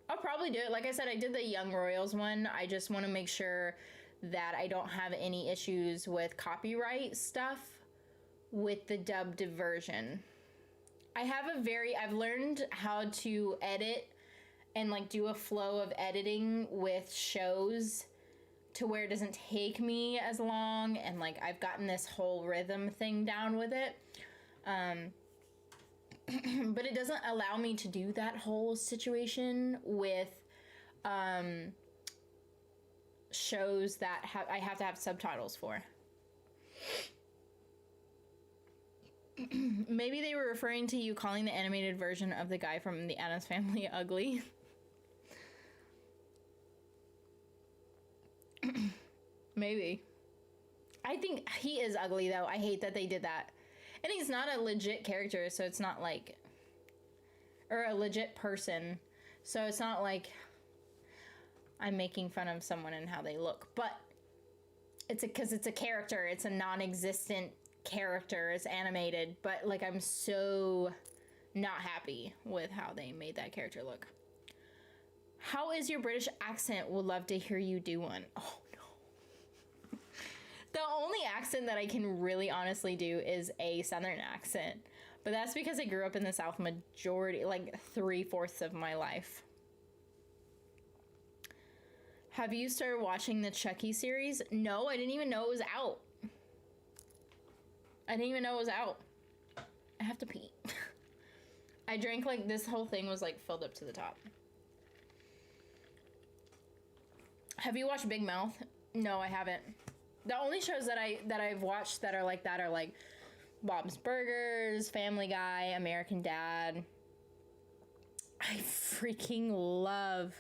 I'll probably do it. Like I said, I did the Young Royals one. I just want to make sure that I don't have any issues with copyright stuff with the dubbed version. I've learned how to edit and like do a flow of editing with shows to where it doesn't take me as long, and like I've gotten this whole rhythm thing down with it. But it doesn't allow me to do that whole situation with shows that I have to have subtitles for. Maybe they were referring to you calling the animated version of the guy from the Addams Family ugly. Maybe. I think he is ugly, though. I hate that they did that. And he's not a legit character, so it's not like... Or a legit person. So it's not like I'm making fun of someone and how they look. But it's because it's a character. It's a non-existent character. It's animated. But, like, I'm so not happy with how they made that character look. How is your British accent? Would love to hear you do one. Oh, no. The only accent that I can really honestly do is a Southern accent. But that's because I grew up in the South majority, like 3/4 of my life. Have you started watching the Chucky series? No, I didn't even know it was out. I have to pee. I drank like this whole thing was like filled up to the top. Have you watched Big Mouth? No, I haven't. The only shows that I've watched that are like Bob's Burgers, Family Guy, American Dad. I freaking love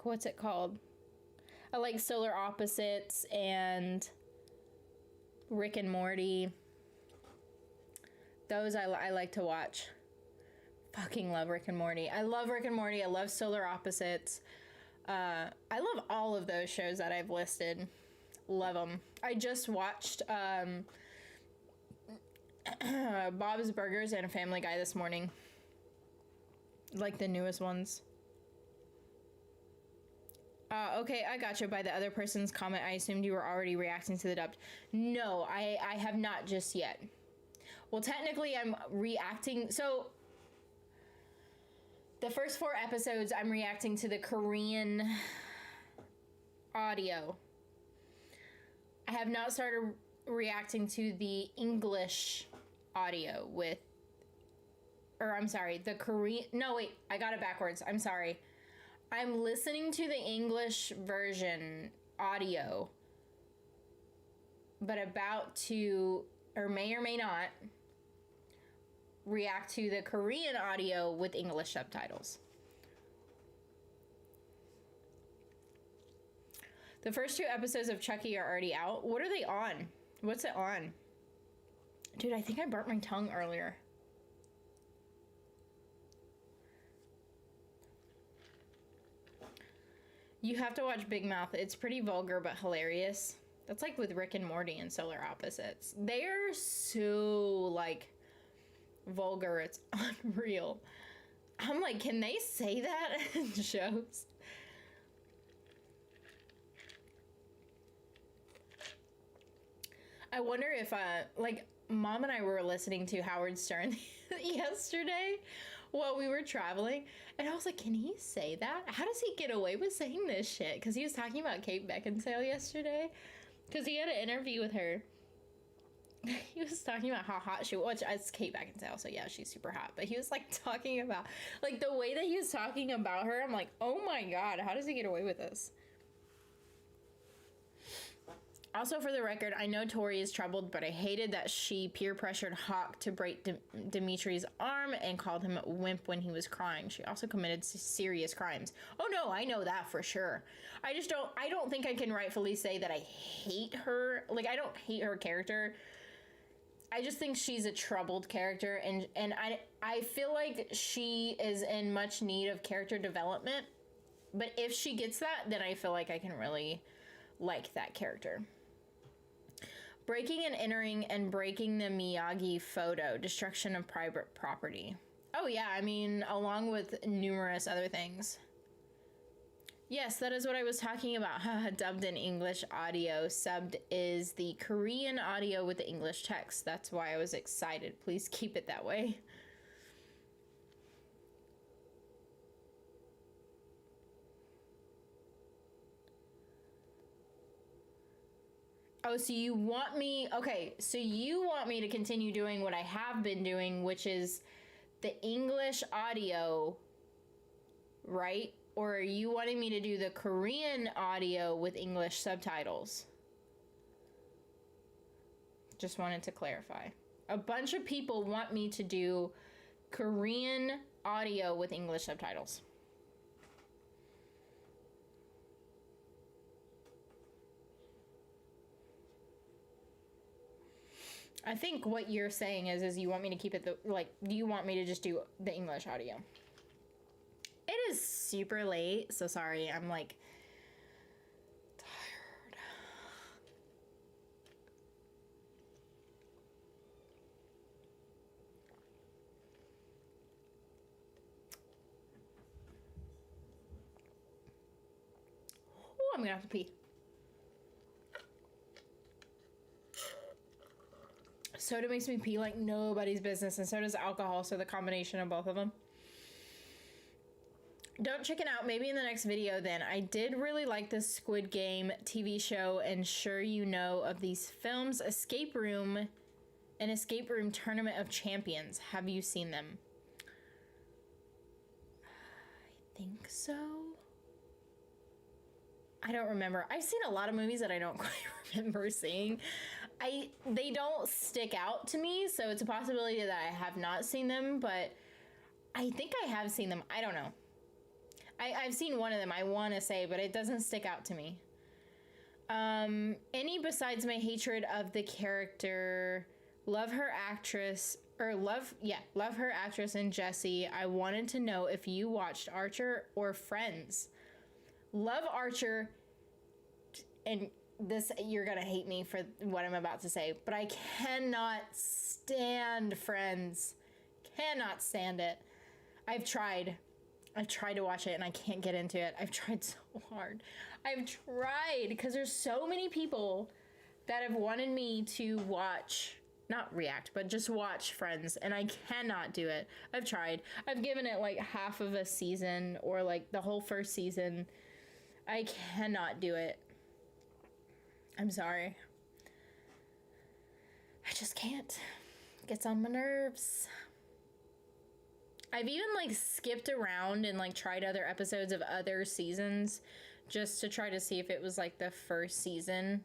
what's it called? I like Solar Opposites and Rick and Morty. Those I like to watch. Fucking love Rick and Morty. I love Rick and Morty. I love Solar Opposites. I love all of those shows that I've listed. Love them. I just watched Bob's Burgers and Family Guy this morning. Like the newest ones. Okay, I gotcha. By the other person's comment, I assumed you were already reacting to the dubbed. No, I have not just yet. Well, technically, I'm reacting. So, the first 4 episodes, I'm reacting to the Korean audio. I have not started reacting to the English audio with... Or, I'm sorry, the Korean... No, wait, I got it backwards. I'm sorry. I'm listening to the English version audio, but about to, or may not, react to the Korean audio with English subtitles. The first 2 episodes of Chucky are already out. What are they on? What's it on? Dude, I think I burnt my tongue earlier. You have to watch Big Mouth. It's pretty vulgar but hilarious. That's like with Rick and Morty and Solar Opposites. They're so, like, vulgar. It's unreal. I'm like, can they say that in shows? I wonder if, like, Mom and I were listening to Howard Stern yesterday while we were traveling, and I was like, can he say that? How does he get away with saying this shit? Because he was talking about Kate Beckinsale yesterday, because he had an interview with her. He was talking about how hot she was, which it's Kate Beckinsale, so yeah, she's super hot, but he was like talking about, like, the way that he was talking about her, I'm like, oh my god, how does he get away with this? Also, for the record, I know Tori is troubled, but I hated that she peer pressured Hawk to break Dimitri's arm and called him a wimp when he was crying. She also committed serious crimes. Oh no, I know that for sure. I don't think I can rightfully say that I hate her. Like, I don't hate her character. I just think she's a troubled character, and I feel like she is in much need of character development. But if she gets that, then I feel like I can really like that character. Breaking and entering and breaking the Miyagi photo, destruction of private property. Oh yeah, I mean, along with numerous other things. Yes, that is what I was talking about. Dubbed in English audio. Subbed is the Korean audio with the English text. That's why I was excited. Please keep it that way. Oh, so you want me... Okay, so you want me to continue doing what I have been doing, which is the English audio, right? Or are you wanting me to do the Korean audio with English subtitles? Just wanted to clarify. A bunch of people want me to do Korean audio with English subtitles. I think what you're saying is you want me to keep it do you want me to just do the English audio? It is super late, so sorry. I'm like tired. Oh, I'm gonna have to pee. Soda makes me pee like nobody's business, and so does alcohol, so the combination of both of them. Don't chicken out. Maybe in the next video then. I did really like this Squid Game TV show, and sure you know of these films. Escape Room and Escape Room Tournament of Champions. Have you seen them? I think so. I don't remember. I've seen a lot of movies that I don't quite remember seeing. They don't stick out to me, so it's a possibility that I have not seen them, but I think I have seen them. I don't know. I've seen one of them, I want to say, but it doesn't stick out to me. Any besides my hatred of the character, love her actress, or love her actress and Jessie. I wanted to know if you watched Archer or Friends. Love Archer, and this, you're gonna hate me for what I'm about to say, but I cannot stand Friends. Cannot stand it. I've tried to watch it and I can't get into it. I've tried so hard. I've tried because there's so many people that have wanted me to watch, not react, but just watch Friends, and I cannot do it. I've tried. I've given it like half of a season or like the whole first season. I cannot do it. I'm sorry. I just can't. It gets on my nerves. I've even like skipped around and like tried other episodes of other seasons just to try to see if it was like the first season.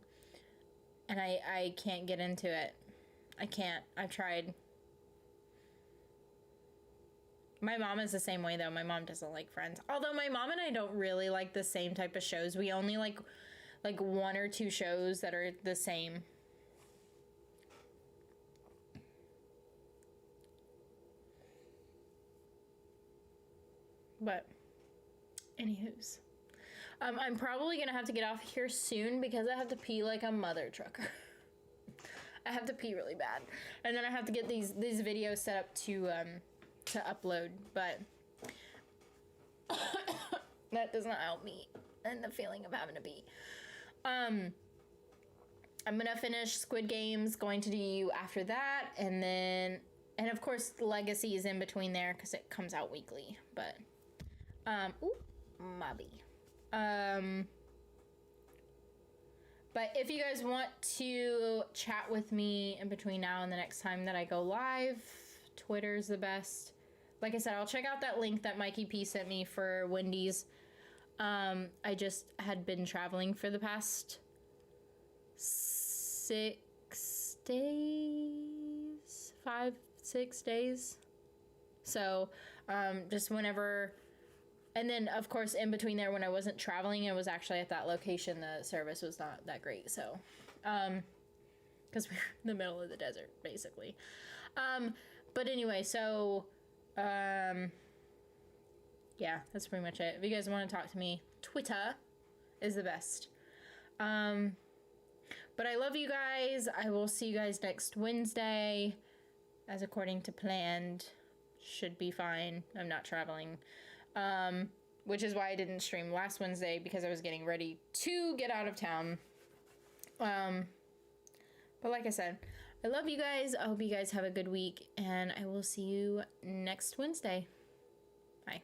And I can't get into it. I can't. I've tried. My mom is the same way though. My mom doesn't like Friends. Although my mom and I don't really like the same type of shows. We only like one or two shows that are the same. But, anywho's. I'm probably gonna have to get off here soon because I have to pee like a mother trucker. I have to pee really bad. And then I have to get these videos set up to upload, but that does not help me and the feeling of having to pee. I'm gonna finish Squid Games, going to do after that, and of course Legacy is in between there because it comes out weekly, but ooh, Mobby. But if you guys want to chat with me in between now and the next time that I go live, Twitter's the best. Like I said, I'll check out that link that Mikey P sent me for Wendy's. I just had been traveling for the past 6 days, 5-6 days. So, just whenever, and then of course in between there when I wasn't traveling, I was actually at that location, the service was not that great. So, cause we're in the middle of the desert basically. But anyway, so, yeah, that's pretty much it. If you guys want to talk to me, Twitter is the best. But I love you guys. I will see you guys next Wednesday, as according to planned. Should be fine. I'm not traveling. Which is why I didn't stream last Wednesday, because I was getting ready to get out of town. But like I said, I love you guys. I hope you guys have a good week, and I will see you next Wednesday. Bye.